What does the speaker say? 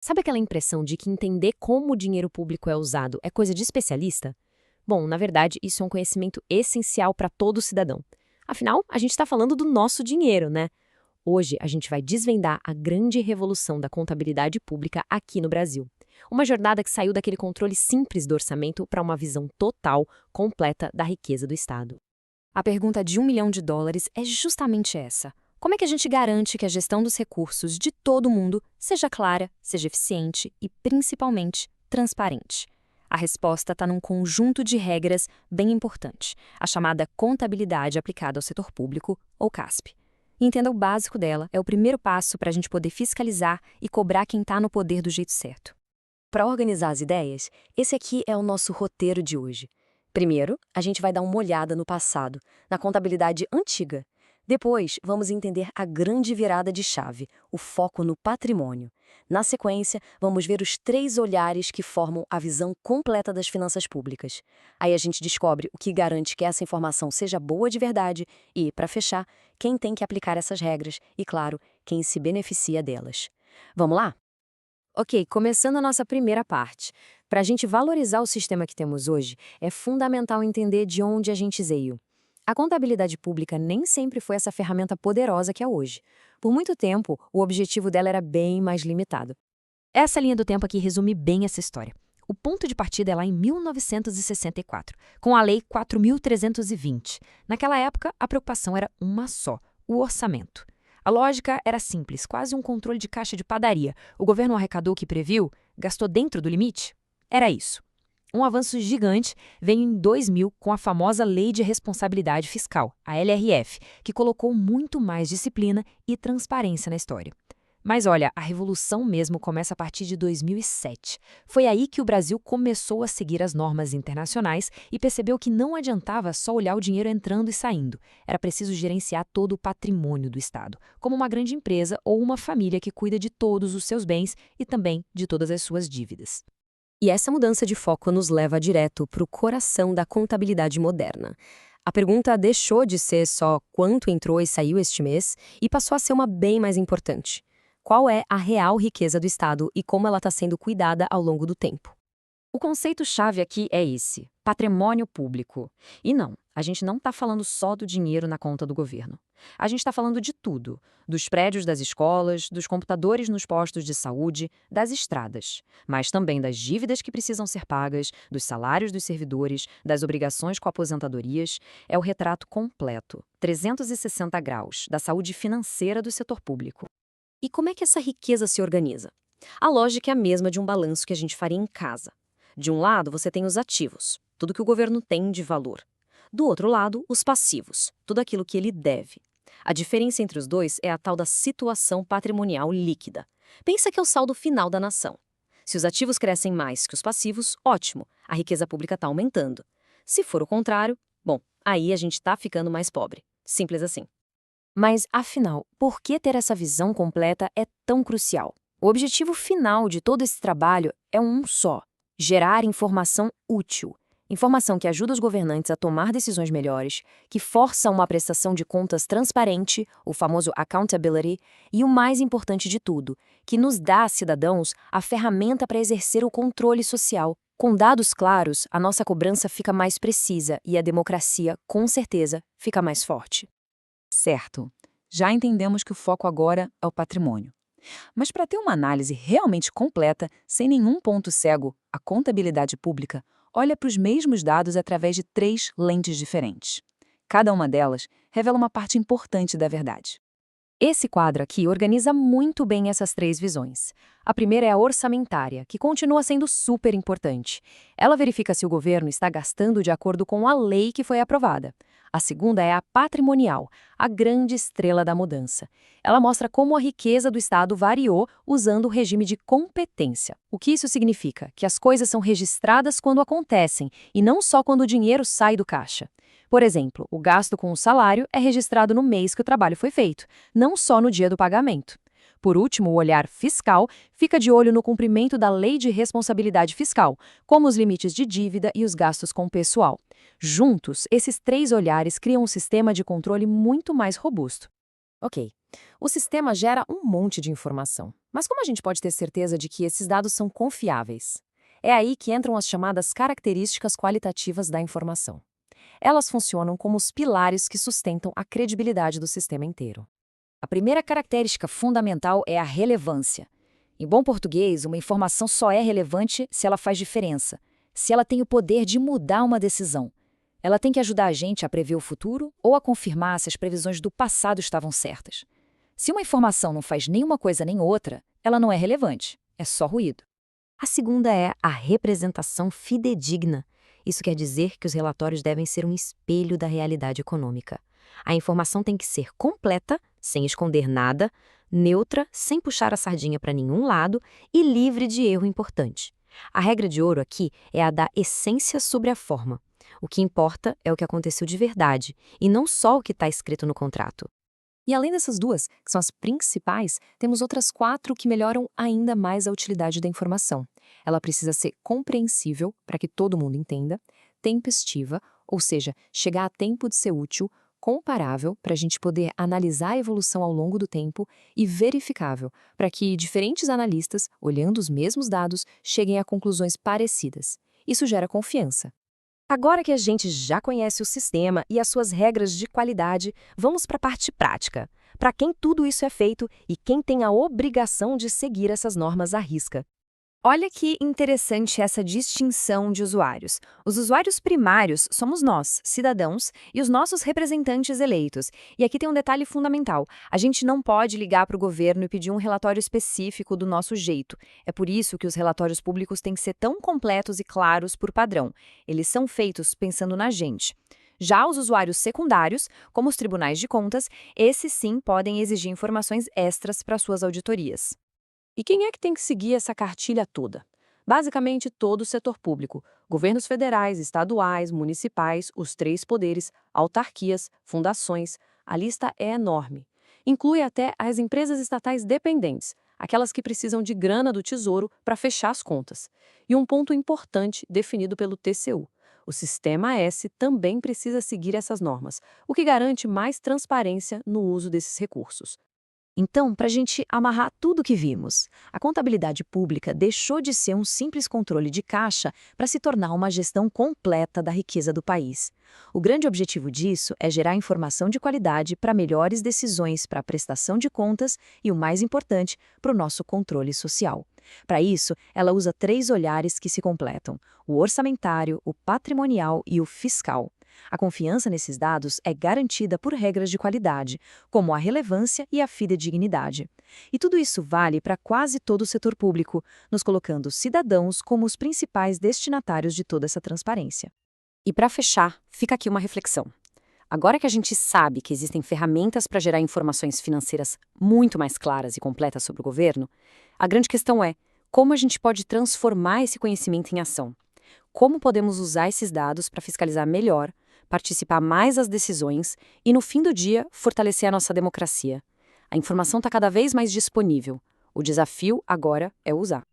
Sabe aquela impressão de que entender como o dinheiro público é usado é coisa de especialista? Bom, na verdade, isso é um conhecimento essencial para todo cidadão. Afinal, a gente está falando do nosso dinheiro, né? Hoje, a gente vai desvendar a grande revolução da contabilidade pública aqui no Brasil. Uma jornada que saiu daquele controle simples do orçamento para uma visão total, completa da riqueza do Estado. A pergunta de US$ 1 milhão é justamente essa. Como é que a gente garante que a gestão dos recursos de todo mundo seja clara, seja eficiente e, principalmente, transparente? A resposta está num conjunto de regras bem importante, a chamada contabilidade aplicada ao setor público, ou CASP. Entenda o básico dela, é o primeiro passo para a gente poder fiscalizar e cobrar quem está no poder do jeito certo. Para organizar as ideias, esse aqui é o nosso roteiro de hoje. Primeiro, a gente vai dar uma olhada no passado, na contabilidade antiga. Depois, vamos entender a grande virada de chave, o foco no patrimônio. Na sequência, vamos ver os 3 olhares que formam a visão completa das finanças públicas. Aí a gente descobre o que garante que essa informação seja boa de verdade e, para fechar, quem tem que aplicar essas regras e, claro, quem se beneficia delas. Vamos lá? Ok, começando a nossa primeira parte. Para a gente valorizar o sistema que temos hoje, é fundamental entender de onde a gente veio. A contabilidade pública nem sempre foi essa ferramenta poderosa que é hoje. Por muito tempo, o objetivo dela era bem mais limitado. Essa linha do tempo aqui resume bem essa história. O ponto de partida é lá em 1964, com a Lei 4.320. Naquela época, a preocupação era uma só: o orçamento. A lógica era simples, quase um controle de caixa de padaria. O governo arrecadou o que previu, gastou dentro do limite. Era isso. Um avanço gigante veio em 2000 com a famosa Lei de Responsabilidade Fiscal, a LRF, que colocou muito mais disciplina e transparência na história. Mas olha, a revolução mesmo começa a partir de 2007. Foi aí que o Brasil começou a seguir as normas internacionais e percebeu que não adiantava só olhar o dinheiro entrando e saindo. Era preciso gerenciar todo o patrimônio do Estado, como uma grande empresa ou uma família que cuida de todos os seus bens e também de todas as suas dívidas. E essa mudança de foco nos leva direto para o coração da contabilidade moderna. A pergunta deixou de ser só quanto entrou e saiu este mês e passou a ser uma bem mais importante. Qual é a real riqueza do Estado e como ela está sendo cuidada ao longo do tempo? O conceito-chave aqui é esse: patrimônio público. E não, a gente não está falando só do dinheiro na conta do governo. A gente está falando de tudo: dos prédios das escolas, dos computadores nos postos de saúde, das estradas, mas também das dívidas que precisam ser pagas, dos salários dos servidores, das obrigações com aposentadorias. É o retrato completo, 360 graus, da saúde financeira do setor público. E como é que essa riqueza se organiza? A lógica é a mesma de um balanço que a gente faria em casa. De um lado, você tem os ativos, tudo que o governo tem de valor. Do outro lado, os passivos, tudo aquilo que ele deve. A diferença entre os dois é a tal da situação patrimonial líquida. Pensa que é o saldo final da nação. Se os ativos crescem mais que os passivos, ótimo, a riqueza pública está aumentando. Se for o contrário, bom, aí a gente está ficando mais pobre. Simples assim. Mas, afinal, por que ter essa visão completa é tão crucial? O objetivo final de todo esse trabalho é um só: gerar informação útil. Informação que ajuda os governantes a tomar decisões melhores, que força uma prestação de contas transparente, o famoso accountability, e o mais importante de tudo, que nos dá, cidadãos, a ferramenta para exercer o controle social. Com dados claros, a nossa cobrança fica mais precisa e a democracia, com certeza, fica mais forte. Certo. Já entendemos que o foco agora é o patrimônio. Mas para ter uma análise realmente completa, sem nenhum ponto cego, a contabilidade pública olha para os mesmos dados através de 3 lentes diferentes. Cada uma delas revela uma parte importante da verdade. Esse quadro aqui organiza muito bem essas 3 visões. A primeira é a orçamentária, que continua sendo super importante. Ela verifica se o governo está gastando de acordo com a lei que foi aprovada. A segunda é a patrimonial, a grande estrela da mudança. Ela mostra como a riqueza do Estado variou usando o regime de competência. O que isso significa? Que as coisas são registradas quando acontecem e não só quando o dinheiro sai do caixa. Por exemplo, o gasto com o salário é registrado no mês que o trabalho foi feito, não só no dia do pagamento. Por último, o olhar fiscal fica de olho no cumprimento da Lei de Responsabilidade Fiscal, como os limites de dívida e os gastos com o pessoal. Juntos, esses 3 olhares criam um sistema de controle muito mais robusto. Ok, O sistema gera um monte de informação. Mas como a gente pode ter certeza de que esses dados são confiáveis? É aí que entram as chamadas características qualitativas da informação. Elas funcionam como os pilares que sustentam a credibilidade do sistema inteiro. A primeira característica fundamental é a relevância. Em bom português, uma informação só é relevante se ela faz diferença, se ela tem o poder de mudar uma decisão. Ela tem que ajudar a gente a prever o futuro ou a confirmar se as previsões do passado estavam certas. Se uma informação não faz nenhuma coisa nem outra, ela não é relevante, é só ruído. A segunda é a representação fidedigna. Isso quer dizer que os relatórios devem ser um espelho da realidade econômica. A informação tem que ser completa, sem esconder nada, neutra, sem puxar a sardinha para nenhum lado e livre de erro importante. A regra de ouro aqui é a da essência sobre a forma. O que importa é o que aconteceu de verdade, e não só o que está escrito no contrato. E além dessas duas, que são as principais, temos outras 4 que melhoram ainda mais a utilidade da informação. Ela precisa ser compreensível para que todo mundo entenda, tempestiva, ou seja, chegar a tempo de ser útil, comparável para a gente poder analisar a evolução ao longo do tempo e verificável para que diferentes analistas, olhando os mesmos dados, cheguem a conclusões parecidas. Isso gera confiança. Agora que a gente já conhece o sistema e as suas regras de qualidade, vamos para a parte prática. Para quem tudo isso é feito e quem tem a obrigação de seguir essas normas à risca. Olha que interessante essa distinção de usuários. Os usuários primários somos nós, cidadãos, e os nossos representantes eleitos. E aqui tem um detalhe fundamental. A gente não pode ligar para o governo e pedir um relatório específico do nosso jeito. É por isso que os relatórios públicos têm que ser tão completos e claros por padrão. Eles são feitos pensando na gente. Já os usuários secundários, como os tribunais de contas, esses sim podem exigir informações extras para suas auditorias. E quem é que tem que seguir essa cartilha toda? Basicamente, todo o setor público, governos federais, estaduais, municipais, os 3 poderes, autarquias, fundações. A lista é enorme. Inclui até as empresas estatais dependentes, aquelas que precisam de grana do Tesouro para fechar as contas. E um ponto importante definido pelo TCU. O Sistema S também precisa seguir essas normas, o que garante mais transparência no uso desses recursos. Então, para a gente amarrar tudo o que vimos, a contabilidade pública deixou de ser um simples controle de caixa para se tornar uma gestão completa da riqueza do país. O grande objetivo disso é gerar informação de qualidade para melhores decisões para a prestação de contas e, o mais importante, para o nosso controle social. Para isso, ela usa 3 olhares que se completam: o orçamentário, o patrimonial e o fiscal. A confiança nesses dados é garantida por regras de qualidade, como a relevância e a fidedignidade. E tudo isso vale para quase todo o setor público, nos colocando cidadãos como os principais destinatários de toda essa transparência. E para fechar, fica aqui uma reflexão. Agora que a gente sabe que existem ferramentas para gerar informações financeiras muito mais claras e completas sobre o governo, a grande questão é como a gente pode transformar esse conhecimento em ação. Como podemos usar esses dados para fiscalizar melhor, participar mais das decisões e, no fim do dia, fortalecer a nossa democracia. A informação está cada vez mais disponível. O desafio agora é usar.